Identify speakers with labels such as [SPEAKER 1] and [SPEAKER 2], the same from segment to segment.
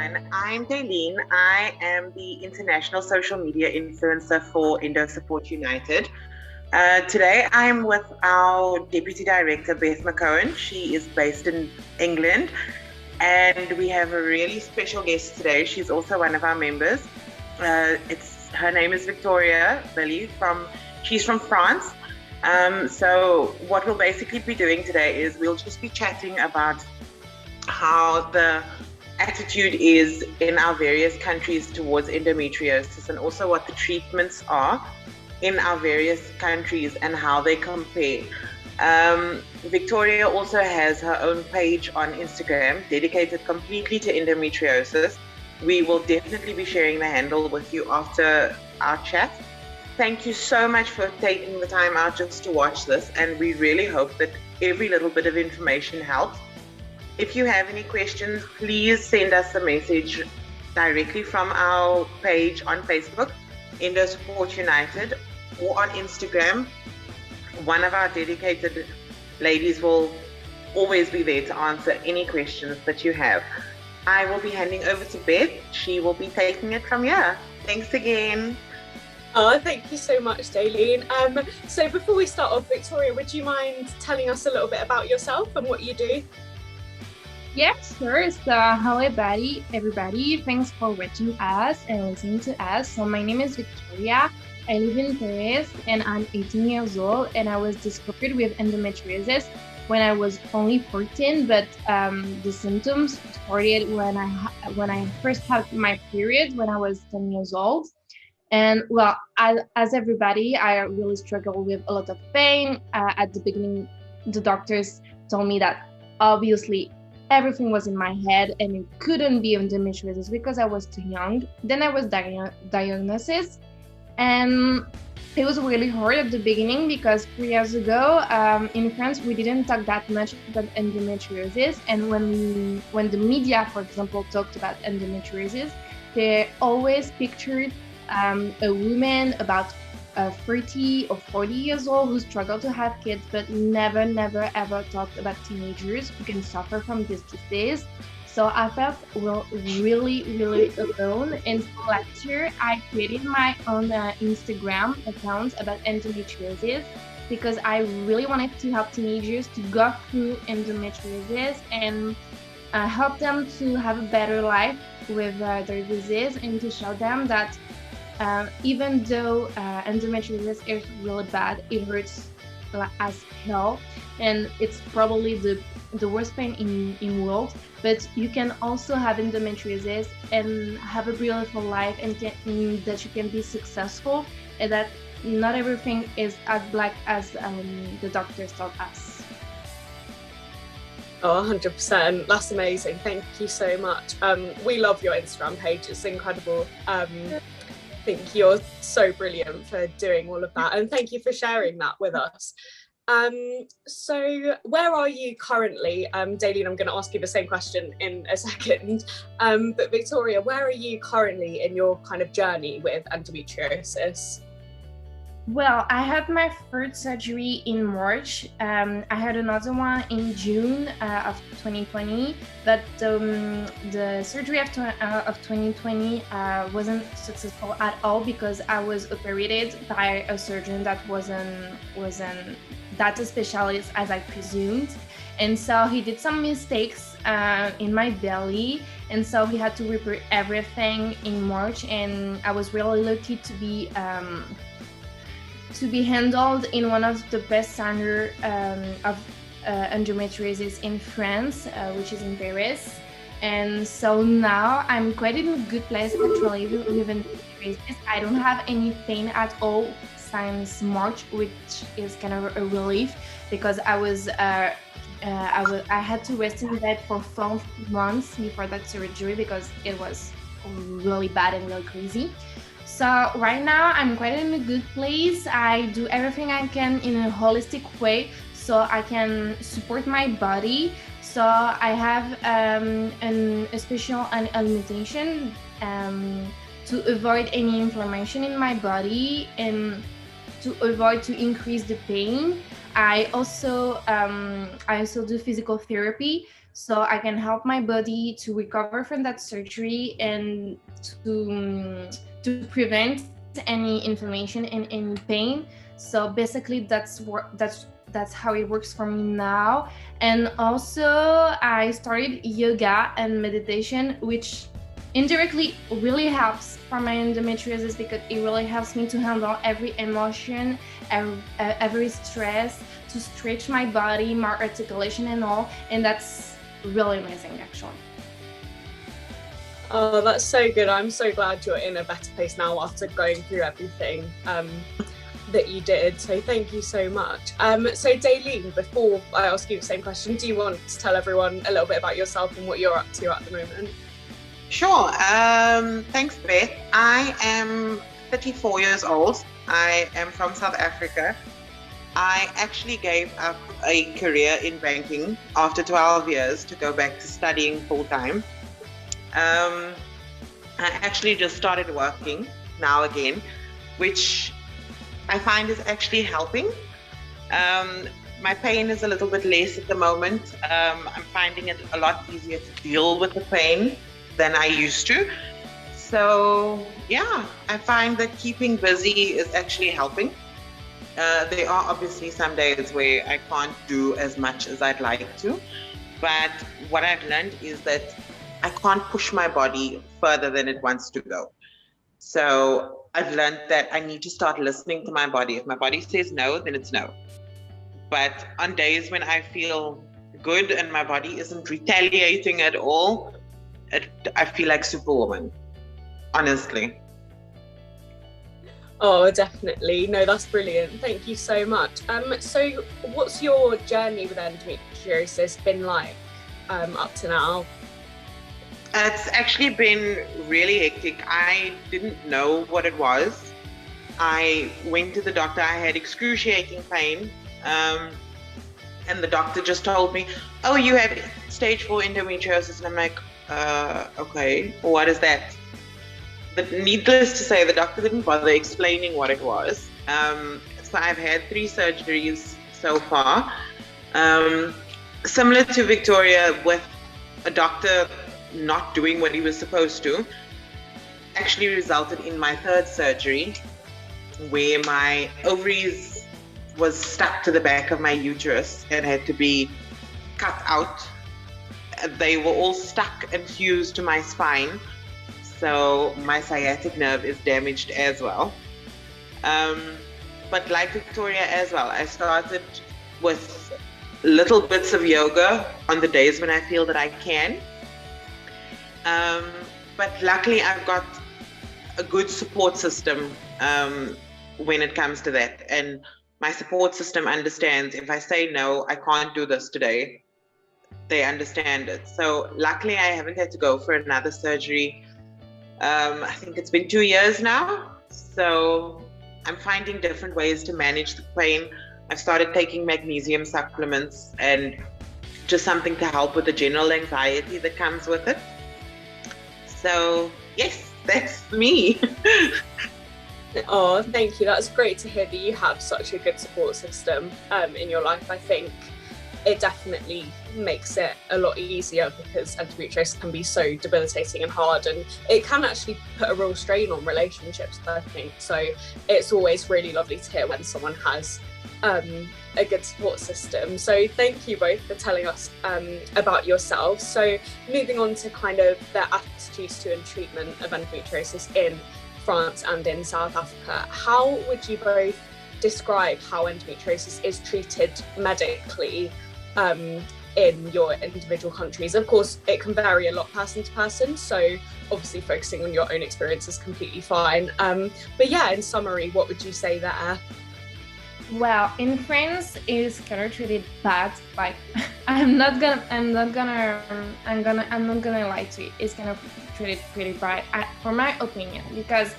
[SPEAKER 1] everyone. I'm Daleen. I am the international social media influencer for Endo Support United. Today I'm with our Deputy Director, Beth McCohen. She is based in England. And we have a really special guest today. She's also one of our members. Her name is Victoria Billy. She's from France. So what we'll basically be doing today is we'll just be chatting about how the attitude is in our various countries towards endometriosis, and also what the treatments are in our various countries and how they compare. Victoria also has her own page on Instagram dedicated completely to endometriosis. We will definitely be sharing the handle with you after our chat. Thank you so much for taking the time out just to watch this, and we really hope that every little bit of information helps. If you have any questions, please send us a message directly from our page on Facebook, Endo Support United, or on Instagram. One of our dedicated ladies will always be there to answer any questions that you have. I will be handing over to Beth. She will be taking it from here. Thanks again.
[SPEAKER 2] Oh, thank you so much, Daleen. So before we start off, Victoria, would you mind telling us a little bit about yourself and what you do?
[SPEAKER 3] Yes, sure. So hello everybody. Thanks for watching us and listening to us. So my name is Victoria. I live in Paris and I'm 18 years old, and I was discovered with endometriosis when I was only 14, but the symptoms started when I first had my period when I was 10 years old. And well, as everybody, I really struggled with a lot of pain. At the beginning, the doctors told me that obviously everything was in my head and it couldn't be endometriosis because I was too young. Then I was diagnosis, and it was really hard at the beginning because 3 years ago in France we didn't talk that much about endometriosis, and when the media, for example, talked about endometriosis, they always pictured a woman about 30 or 40 years old who struggle to have kids, but never ever talked about teenagers who can suffer from this disease. So I felt really alone, and so last year I created my own Instagram account about endometriosis because I really wanted to help teenagers to go through endometriosis and help them to have a better life with their disease, and to show them that even though endometriosis is really bad, it hurts as hell, and it's probably the worst pain in world, but you can also have endometriosis and have a beautiful life, and that you can be successful, and that not everything is as black as the doctors told us.
[SPEAKER 2] Oh, 100%. That's amazing. Thank you so much. We love your Instagram page. It's incredible. I think you're so brilliant for doing all of that, and thank you for sharing that with us. So where are you currently? Daleen, I'm going to ask you the same question in a second, but Victoria, where are you currently in your kind of journey with endometriosis?
[SPEAKER 3] Well, I had my first surgery in March. I had another one in June of 2020, but the surgery of 2020 wasn't successful at all because I was operated by a surgeon that wasn't that a specialist as I presumed. And so he did some mistakes in my belly, and so he had to repair everything in March, and I was really lucky to be handled in one of the best center of endometriosis in France, which is in Paris. And so now I'm quite in a good place actually with endometriosis. I don't have any pain at all since March, which is kind of a relief because I had to rest in bed for 4 months before that surgery because it was really bad and really crazy. So right now I'm quite in a good place. I do everything I can in a holistic way so I can support my body. So I have a special alimentation to avoid any inflammation in my body and to avoid to increase the pain. I also do physical therapy, so I can help my body to recover from that surgery and to prevent any inflammation and any pain. So basically, that's how it works for me now. And also, I started yoga and meditation, which indirectly really helps for my endometriosis because it really helps me to handle every emotion, every stress, to stretch my body, my articulation and all. And that's really amazing, actually.
[SPEAKER 2] Oh, that's so good. I'm so glad you're in a better place now after going through everything that you did. So thank you so much. So Daleen, before I ask you the same question, do you want to tell everyone a little bit about yourself and what you're up to at the moment?
[SPEAKER 1] Sure. Thanks, Beth. I am 34 years old. I am from South Africa. I actually gave up a career in banking after 12 years to go back to studying full-time. I actually just started working now again, which I find is actually helping. My pain is a little bit less at the moment. I'm finding it a lot easier to deal with the pain than I used to. So yeah, I find that keeping busy is actually helping. There are obviously some days where I can't do as much as I'd like to, but what I've learned is that I can't push my body further than it wants to go. So I've learned that I need to start listening to my body. If my body says no, then it's no. But on days when I feel good and my body isn't retaliating at all, I feel like Superwoman, honestly.
[SPEAKER 2] Oh, definitely. No, that's brilliant. Thank you so much. So what's your journey with endometriosis been like up to now?
[SPEAKER 1] It's actually been really hectic. I didn't know what it was. I went to the doctor. I had excruciating pain. And the doctor just told me, oh, you have stage 4 endometriosis. And I'm like, okay, what is that? But needless to say, the doctor didn't bother explaining what it was. So I've had 3 surgeries so far. Similar to Victoria, with a doctor not doing what he was supposed to, actually resulted in my 3rd surgery, where my ovaries was stuck to the back of my uterus and had to be cut out. They were all stuck and fused to my spine. So my sciatic nerve is damaged as well. But like Victoria as well, I started with little bits of yoga on the days when I feel that I can. But luckily I've got a good support system when it comes to that. And my support system understands if I say no, I can't do this today, they understand it. So luckily I haven't had to go for another surgery. I think it's been 2 years now. So I'm finding different ways to manage the pain. I've started taking magnesium supplements and just something to help with the general anxiety that comes with it. So yes, that's me.
[SPEAKER 2] Oh, thank you. That's great to hear that you have such a good support system in your life. I think it definitely makes it a lot easier because endometriosis can be so debilitating and hard, and it can actually put a real strain on relationships, I think. So it's always really lovely to hear when someone has a good support system. So thank you both for telling us about yourselves. So moving on to kind of the attitudes to and treatment of endometriosis in France and in South Africa, how would you both describe how endometriosis is treated medically in your individual countries? Of course, it can vary a lot person to person, so obviously focusing on your own experience is completely fine. But yeah, in summary, what would you say there?
[SPEAKER 3] Well, in France, it's kind of treated bad. Like, I'm not gonna lie to you. It's kind of treated pretty bad, for my opinion, because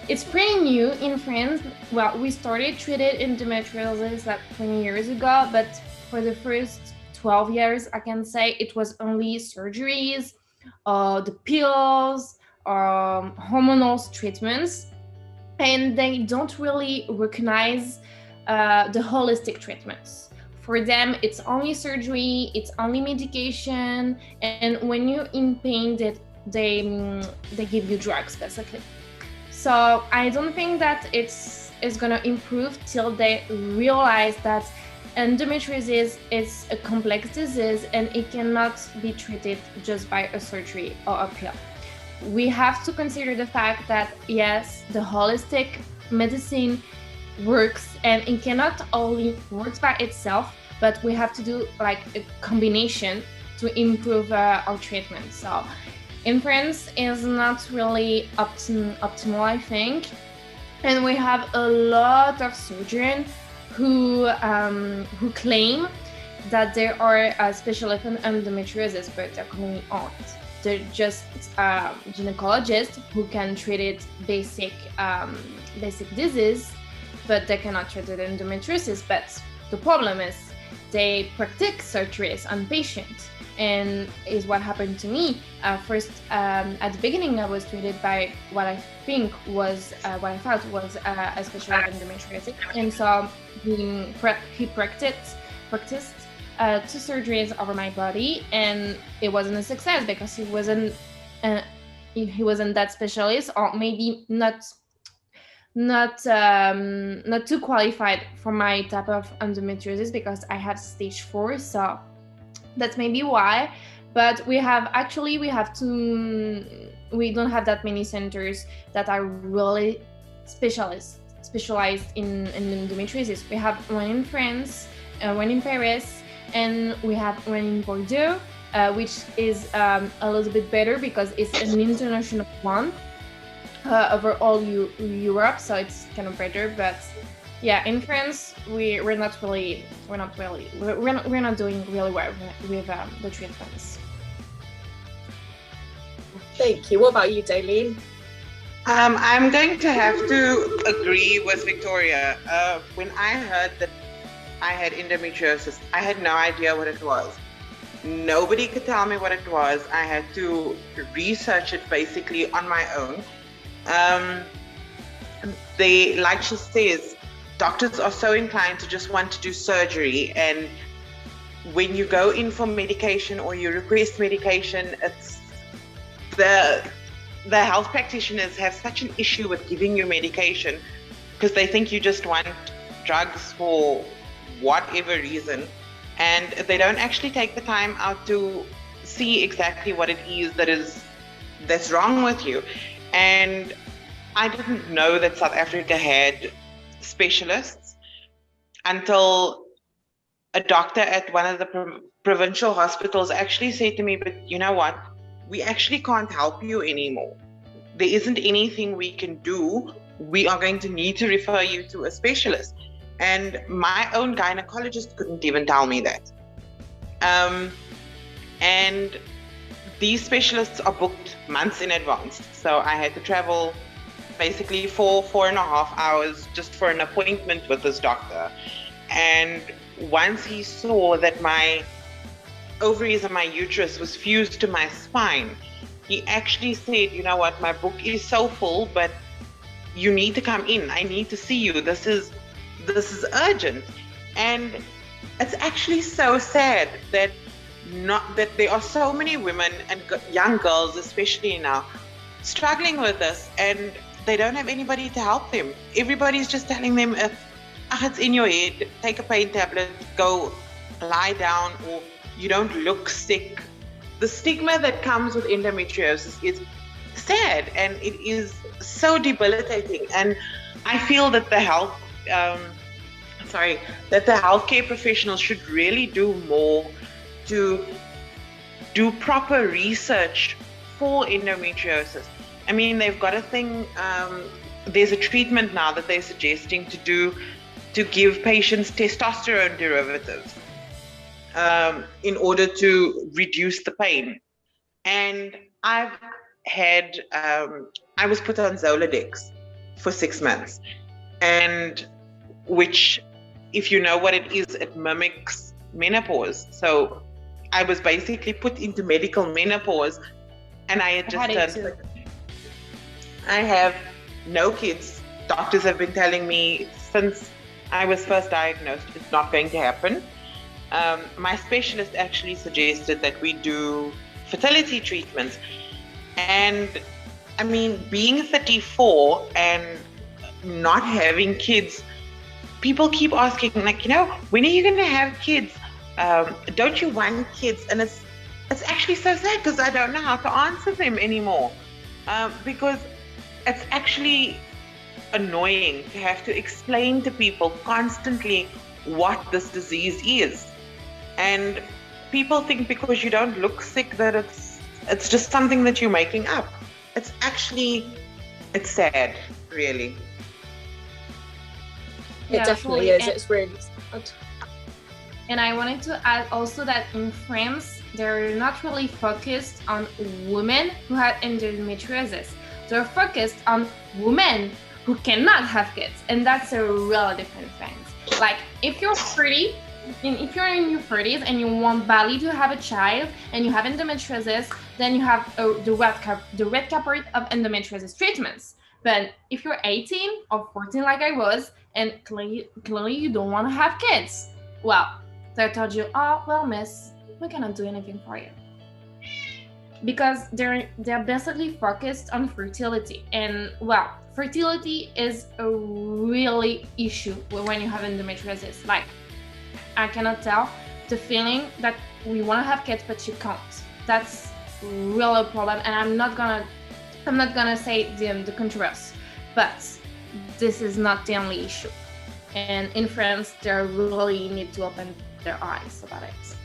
[SPEAKER 3] it's pretty new in France. Well, we started treated endometriosis like 20 years ago, but for the first 12 years, I can say it was only surgeries, the pills, hormonal treatments, and they don't really recognize the holistic treatments. For them, it's only surgery, it's only medication, and when you're in pain, they give you drugs basically. So I don't think that it's gonna improve till they realize that endometriosis is a complex disease and it cannot be treated just by a surgery or a pill. We have to consider the fact that yes, the holistic medicine works and it cannot only work by itself, but we have to do like a combination to improve our treatment. So in France is not really optimal, I think, and we have a lot of surgeons who claim that they are specialists in endometriosis, but they're commonly aren't. They're just gynecologists who can treat it basic disease, but they cannot treat it endometriosis. But the problem is they practice surgeries on patients, and is what happened to me. First, at the beginning, I was treated by what I thought was a specialist in endometriosis, and so he practiced 2 surgeries over my body, and it wasn't a success because he wasn't that specialist, or maybe not too qualified for my type of endometriosis because I have stage 4, so that's maybe why. But we don't have that many centers that are really specialized in endometriosis. We have one in France, one in Paris, and we have one in Bordeaux, which is a little bit better because it's an international one over all Europe, so it's kind of better. But yeah, in France, we're not doing really well with the treatments.
[SPEAKER 2] Thank you. What about you, Daleen?
[SPEAKER 1] I'm going to have to agree with Victoria. When I heard that I had endometriosis, I had no idea what it was. Nobody could tell me what it was. I had to research it basically on my own. Like she says, doctors are so inclined to just want to do surgery, and when you go in for medication or you request medication, it's the health practitioners have such an issue with giving you medication because they think you just want drugs for whatever reason, and they don't actually take the time out to see exactly what it is that's wrong with you. And I didn't know that South Africa had specialists until a doctor at one of the provincial hospitals actually said to me, but you know what? We actually can't help you anymore. There isn't anything we can do. We are going to need to refer you to a specialist. And my own gynecologist couldn't even tell me that. And these specialists are booked months in advance. So I had to travel basically 4.5 hours just for an appointment with this doctor. And once he saw that my ovaries and my uterus was fused to my spine, he actually said, you know what, my book is so full, but you need to come in. I need to see you. This is urgent. And it's actually so sad that there are so many women and young girls, especially now, struggling with this, and they don't have anybody to help them. Everybody's just telling them, it's in your head, take a pain tablet, go lie down, or you don't look sick. The stigma that comes with endometriosis is sad, and it is so debilitating. And I feel that the healthcare professionals should really do more to do proper research for endometriosis. I mean, they've got a thing, there's a treatment now that they're suggesting to give patients testosterone derivatives in order to reduce the pain. And I was put on Zoladex for 6 months, and which, if you know what it is, it mimics menopause. So I was basically put into medical menopause, and I had just turned. I have no kids. Doctors have been telling me since I was first diagnosed, it's not going to happen. My specialist actually suggested that we do fertility treatments. And I mean, being 34 and not having kids, people keep asking, like, when are you going to have kids? Don't you want kids? And it's actually so sad because I don't know how to answer them anymore. Because it's actually annoying to have to explain to people constantly what this disease is. And people think because you don't look sick that it's just something that you're making up. It's sad, really.
[SPEAKER 2] It definitely is. It's really sad.
[SPEAKER 3] And I wanted to add also that in France, they're not really focused on women who have endometriosis. They're focused on women who cannot have kids. And that's a really different thing. Like, if you're if you're in your 30s and you want badly to have a child and you have endometriosis, then you have the red carpet of endometriosis treatments. But if you're 18 or 14 like I was, and clearly you don't want to have kids, well, they told you, oh, well, miss, we cannot do anything for you. Because they're basically focused on fertility. And, well, fertility is a really issue when you have endometriosis. Like, I cannot tell the feeling that we want to have kids, but you can't. That's really a problem. And I'm not gonna say the controversy, but this is not the only issue. And in France, they really need to open their eyes about it.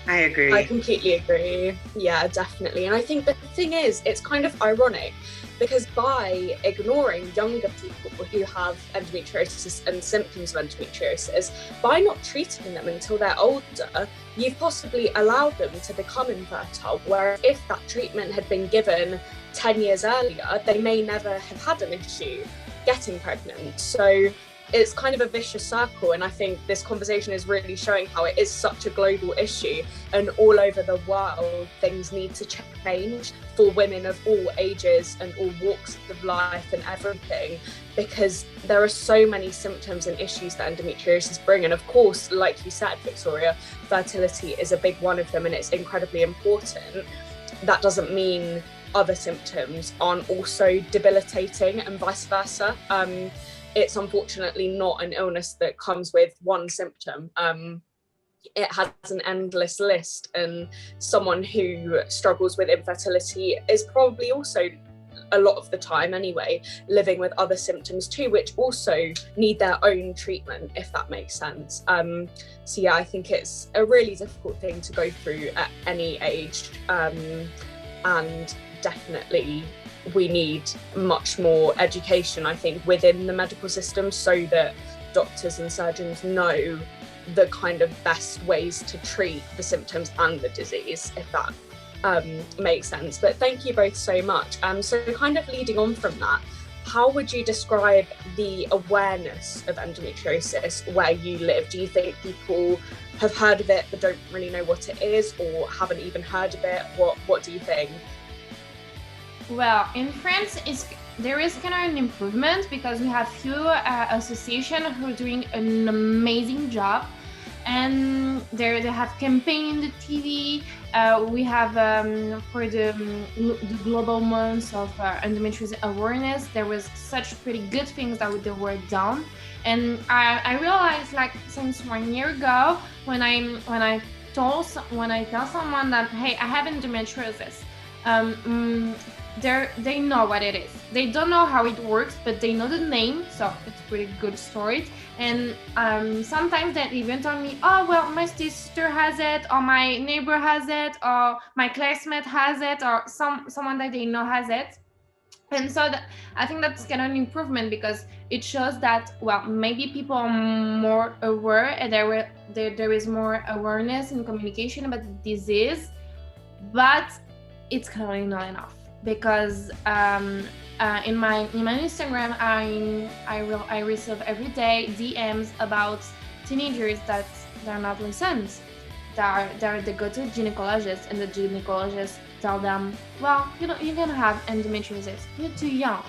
[SPEAKER 1] I agree.
[SPEAKER 2] I completely agree. Yeah, definitely. And I think the thing is, it's kind of ironic because by ignoring younger people who have endometriosis and symptoms of endometriosis, by not treating them until they're older, you've possibly allowed them to become infertile. Whereas if that treatment had been given 10 years earlier, they may never have had an issue getting pregnant. So it's kind of a vicious circle, and I think this conversation is really showing how it is such a global issue, and all over the world things need to change for women of all ages and all walks of life and everything, because there are so many symptoms and issues that endometriosis bring. And of course, like you said, Victoria, fertility is a big one of them and it's incredibly important. That doesn't mean other symptoms aren't also debilitating and vice versa. It's unfortunately not an illness that comes with one symptom. It has an endless list, and someone who struggles with infertility is probably also, a lot of the time anyway, living with other symptoms too, which also need their own treatment, if that makes sense. So yeah, I think it's a really difficult thing to go through at any age, and definitely we need much more education, I think, within the medical system, so that doctors and surgeons know the kind of best ways to treat the symptoms and the disease, if that makes sense. But thank you both so much. So kind of leading on from that, how would you describe the awareness of endometriosis where you live? Do you think people have heard of it but don't really know what it is, or haven't even heard of it? What do you think?
[SPEAKER 3] Well, in France, there is kind of an improvement because we have few associations who are doing an amazing job, and they have campaign in the TV. We have for the global months of endometriosis awareness, there was such pretty good things that were done. And I realized, like, since 1 year ago, when I tell someone that, hey, I have endometriosis, they know what it is. They don't know how it works, but they know the name, so it's a pretty good story. And sometimes they even tell me, oh, well, my sister has it, or my neighbor has it, or my classmate has it, or someone that they know has it. And so I think that's kind of an improvement, because it shows that, well, maybe people are more aware, and there is more awareness and communication about the disease, but it's clearly not enough. Because in my Instagram, I receive every day DMs about teenagers that they're not listened. They go to a gynecologist, and the gynecologist tell them, well, you're gonna have endometriosis. You're too young.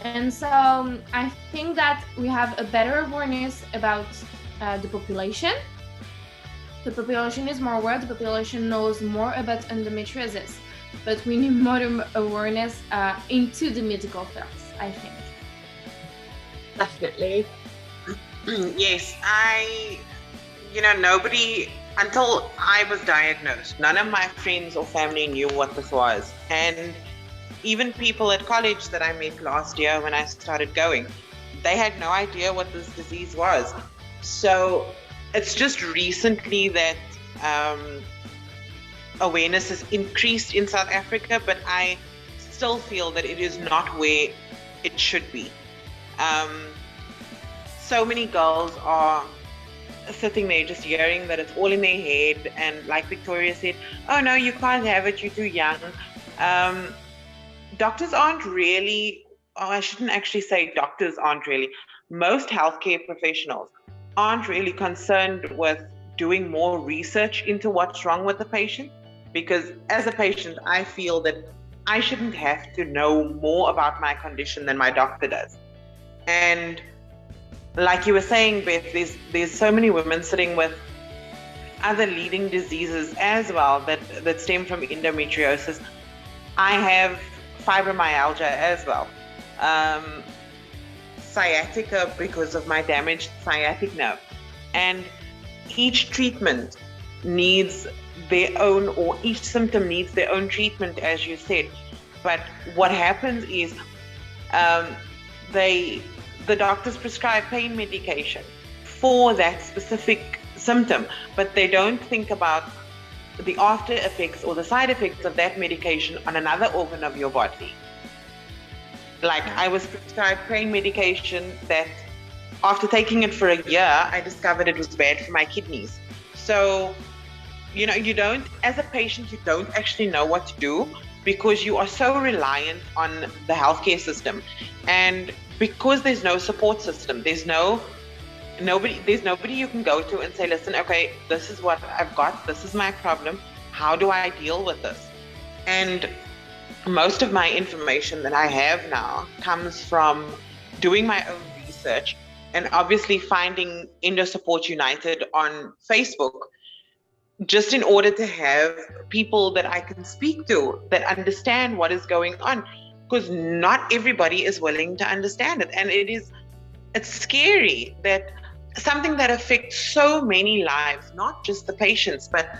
[SPEAKER 3] And so I think that we have a better awareness about the population. The population is more aware, the population knows more about endometriosis, but we need more awareness into the medical fields, I think.
[SPEAKER 2] Definitely.
[SPEAKER 1] Yes, nobody, until I was diagnosed, none of my friends or family knew what this was. And even people at college that I met last year when I started going, they had no idea what this disease was. So it's just recently that awareness has increased in South Africa, but I still feel that it is not where it should be. So many girls are sitting there just hearing that it's all in their head, and like Victoria said, oh no, you can't have it, you're too young. Doctors aren't really, I shouldn't actually say doctors aren't really, most healthcare professionals aren't really concerned with doing more research into what's wrong with the patient, because as a patient, I feel that I shouldn't have to know more about my condition than my doctor does. And like you were saying, Beth, there's so many women sitting with other leading diseases as well that stem from endometriosis. I have fibromyalgia as well, sciatica because of my damaged sciatic nerve, and each treatment needs their own, or each symptom needs their own treatment, as you said. But what happens is the doctors prescribe pain medication for that specific symptom, but they don't think about the after effects or the side effects of that medication on another organ of your body. Like, I was prescribed pain medication that after taking it for a year, I discovered it was bad for my kidneys. So, you don't, as a patient, you don't actually know what to do, because you are so reliant on the healthcare system. And because there's no support system, there's nobody you can go to and say, listen, okay, this is what I've got, this is my problem, how do I deal with this? And most of my information that I have now comes from doing my own research, and obviously finding Endo Support United on Facebook, just in order to have people that I can speak to that understand what is going on, because not everybody is willing to understand it. And it's scary that something that affects so many lives, not just the patients, but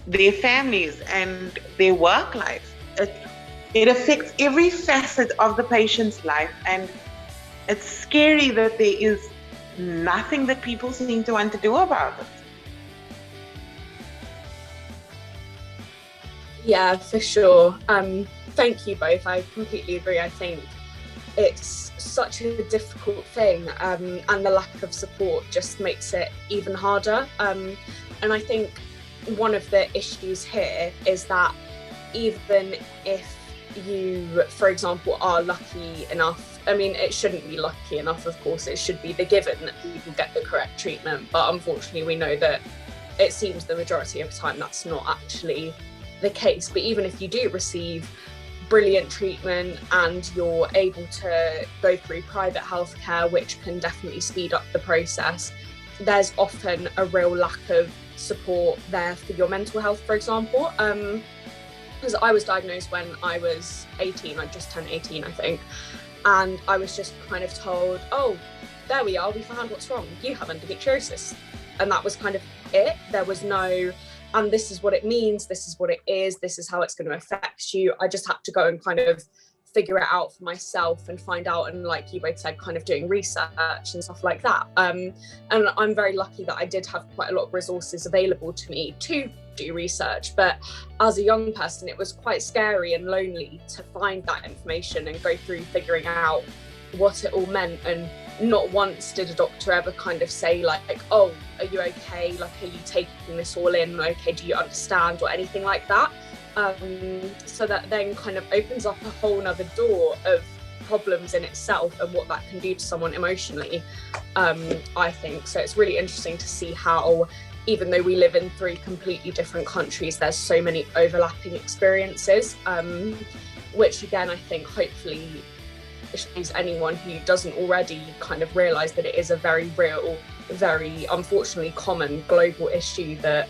[SPEAKER 1] their families and their work life. It affects every facet of the patient's life, and it's scary that there is nothing that people seem to want to do about it.
[SPEAKER 2] Yeah, for sure. Thank you both. I completely agree. I think it's such a difficult thing, and the lack of support just makes it even harder. And I think one of the issues here is that even if you, for example, are lucky enough, I mean, it shouldn't be lucky enough, of course, it should be the given that people get the correct treatment. But unfortunately, we know that it seems the majority of the time that's not actually the case. But even if you do receive brilliant treatment and you're able to go through private healthcare, which can definitely speed up the process, there's often a real lack of support there for your mental health, for example. Because I was diagnosed when I was 18, I just turned 18, I think. And I was just kind of told, oh, there we are, we found what's wrong, you have endometriosis. And that was kind of it. There was no, and this is what it means, this is what it is, this is how it's going to affect you. I just had to go and kind of figure it out for myself and find out, and like you both said, kind of doing research and stuff like that. And I'm very lucky that I did have quite a lot of resources available to me to do research, but as a young person it was quite scary and lonely to find that information and go through figuring out what it all meant. And not once did a doctor ever kind of say like, oh, are you okay, like, are you taking this all in, okay, do you understand, or anything like that. So that then kind of opens up a whole nother door of problems in itself and what that can do to someone emotionally, I think. So it's really interesting to see how, even though we live in 3 completely different countries, there's so many overlapping experiences, which again, I think hopefully it shows anyone who doesn't already kind of realise that it is a very real, very unfortunately common global issue that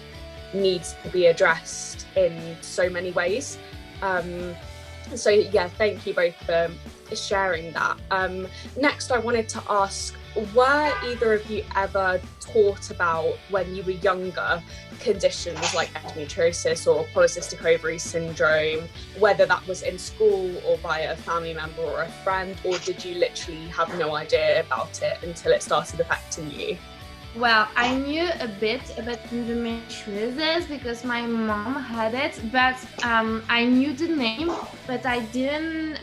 [SPEAKER 2] needs to be addressed in so many ways. So yeah, thank you both for sharing that. Next, I wanted to ask, were either of you ever taught about, when you were younger, conditions like endometriosis or polycystic ovary syndrome, whether that was in school or by a family member or a friend, or did you literally have no idea about it until it started affecting you?
[SPEAKER 3] Well, I knew a bit about endometriosis because my mom had it, but I knew the name, but I didn't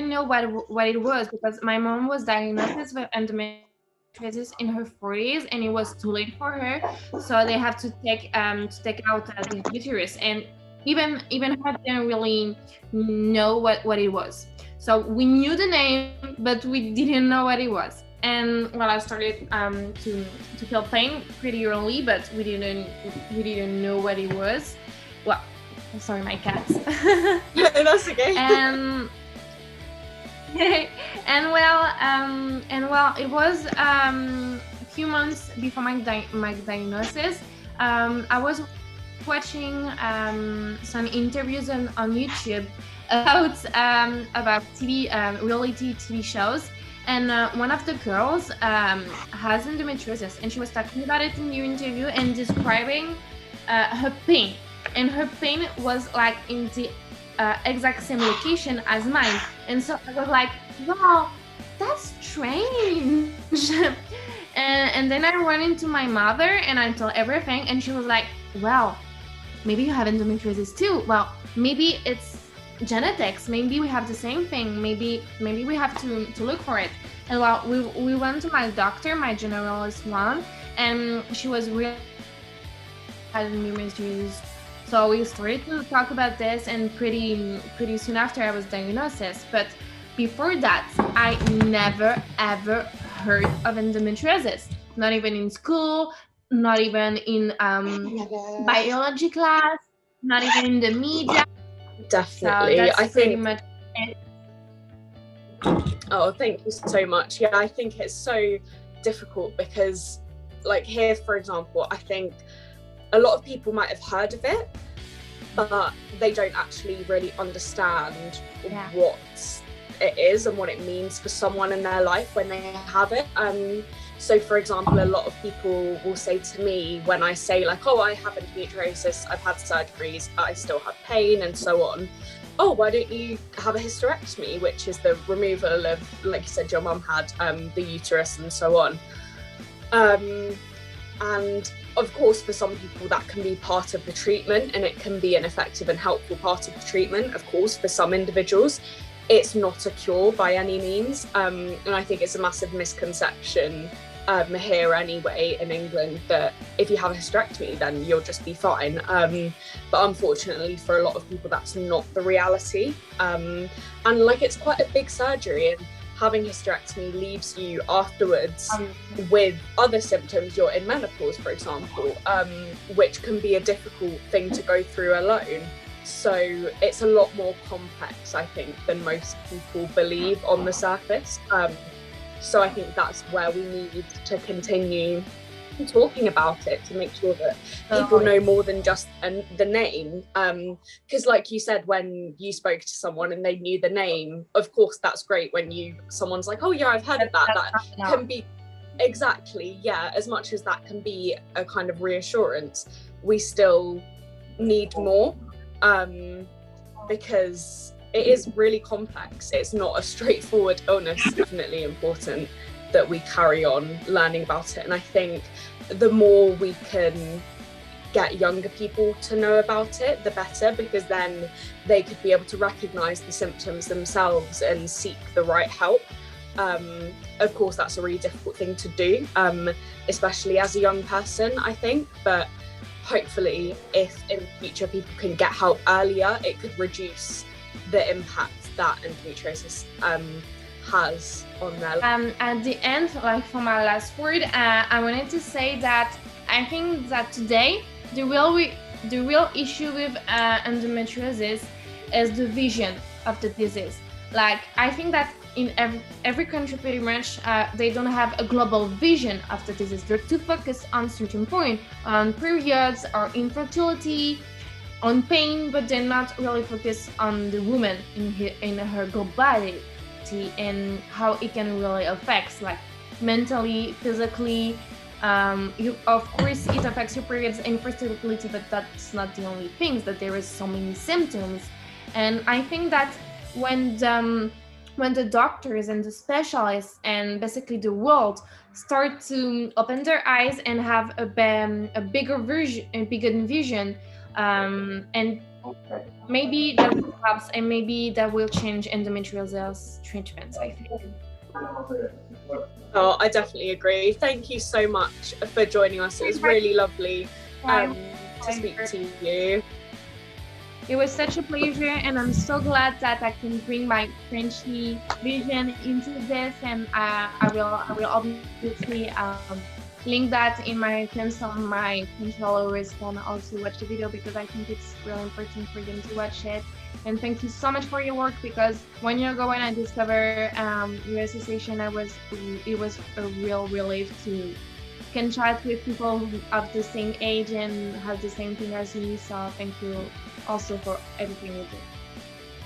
[SPEAKER 3] know what it was, because my mom was diagnosed with endometriosis in her 40s, and it was too late for her, so they have to take out the uterus, and even her didn't really know what it was. So we knew the name, but we didn't know what it was. And well, I started to feel pain pretty early, but we didn't know what it was. Well, sorry, my cats.
[SPEAKER 2] That's okay.
[SPEAKER 3] And well, it was a few months before my diagnosis. I was watching some interviews on YouTube about reality TV shows. And one of the girls has endometriosis, and she was talking about it in the interview and describing her pain. And her pain was like in the exact same location as mine. And so I was like, wow, that's strange. and then I went into my mother and I told everything, and she was like, well, maybe you have endometriosis too. Well, maybe it's genetics, maybe we have the same thing, maybe we have to look for it. And well, we went to my doctor, my generalist one, and she was really had endometriosis. So we started to talk about this, and pretty soon after I was diagnosed. But before that, I never ever heard of endometriosis, not even in school, not even in biology class, not even in the media.
[SPEAKER 2] Definitely.
[SPEAKER 3] So that's
[SPEAKER 2] I
[SPEAKER 3] pretty
[SPEAKER 2] think
[SPEAKER 3] much it.
[SPEAKER 2] Oh, thank you so much. Yeah, I think it's so difficult because, like, here, for example, I think a lot of people might have heard of it, but they don't actually really understand what it is and what it means for someone in their life when they have it. So, for example, a lot of people will say to me when I say, like, oh, I have endometriosis, I've had surgeries, I still have pain and so on. Oh, why don't you have a hysterectomy, which is the removal of, like you said, your mum had the uterus and so on. And of course, for some people that can be part of the treatment, and it can be an effective and helpful part of the treatment. Of course, for some individuals, it's not a cure by any means. And I think it's a massive misconception here anyway in England that if you have a hysterectomy then you'll just be fine, but unfortunately for a lot of people that's not the reality, and like it's quite a big surgery, and having hysterectomy leaves you afterwards with other symptoms. You're in menopause, for example, which can be a difficult thing to go through alone. So it's a lot more complex, I think, than most people believe on the surface. So I think that's where we need to continue talking about it, to make sure that people know more than just the name. Because like you said, when you spoke to someone and they knew the name, of course that's great when someone's like, oh yeah, I've heard of that. That can be, exactly, yeah, as much as that can be a kind of reassurance, we still need more, because it is really complex. It's not a straightforward illness. It's definitely important that we carry on learning about it. And I think the more we can get younger people to know about it, the better, because then they could be able to recognise the symptoms themselves and seek the right help. Of course, that's a really difficult thing to do, especially as a young person, I think. But hopefully, if in the future people can get help earlier, it could reduce the impact that endometriosis has on their life.
[SPEAKER 3] At the end, like for my last word, I wanted to say that I think that today the real issue with endometriosis is the vision of the disease. Like, I think that in every country pretty much, they don't have a global vision of the disease. They're too focused on certain point, on periods or infertility, on pain, but they're not really focused on the woman in her globality and how it can really affect, like mentally, physically. Of course, it affects your periods and fertility, but that's not the only things. That there is so many symptoms, and I think that when the doctors and the specialists and basically the world start to open their eyes and have a bigger vision, and maybe that will help, and maybe that will change endometriosis treatments, I think.
[SPEAKER 2] Oh, I definitely agree. Thank you so much for joining us. It was really lovely to speak to you.
[SPEAKER 3] It was such a pleasure, and I'm so glad that I can bring my Frenchy vision into this, and I will obviously link that in my comments, so my French followers can also watch the video, because I think it's really important for them to watch it. And thank you so much for your work, because when you go and I discover your association, it was a real relief to can chat with people of the same age and have the same thing as me. So thank you also for everything you do.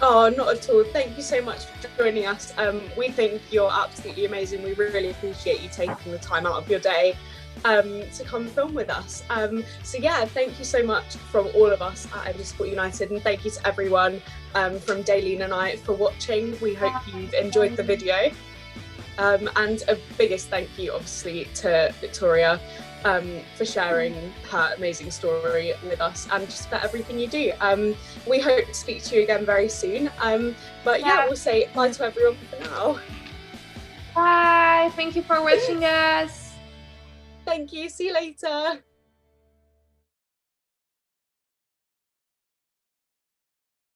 [SPEAKER 2] Oh, not at all. Thank you so much for joining us. We think you're absolutely amazing. We really appreciate you taking the time out of your day to come film with us. So yeah, thank you so much from all of us at Endosport United, and thank you to everyone from Daleen and I for watching. We hope you've enjoyed the video. And a biggest thank you obviously to Victoria for sharing her amazing story with us, and just for everything you do. We hope to speak to you again very soon. But yeah, we'll say bye to everyone for now.
[SPEAKER 3] Bye. Thank you for watching us.
[SPEAKER 2] Thank you. See you later.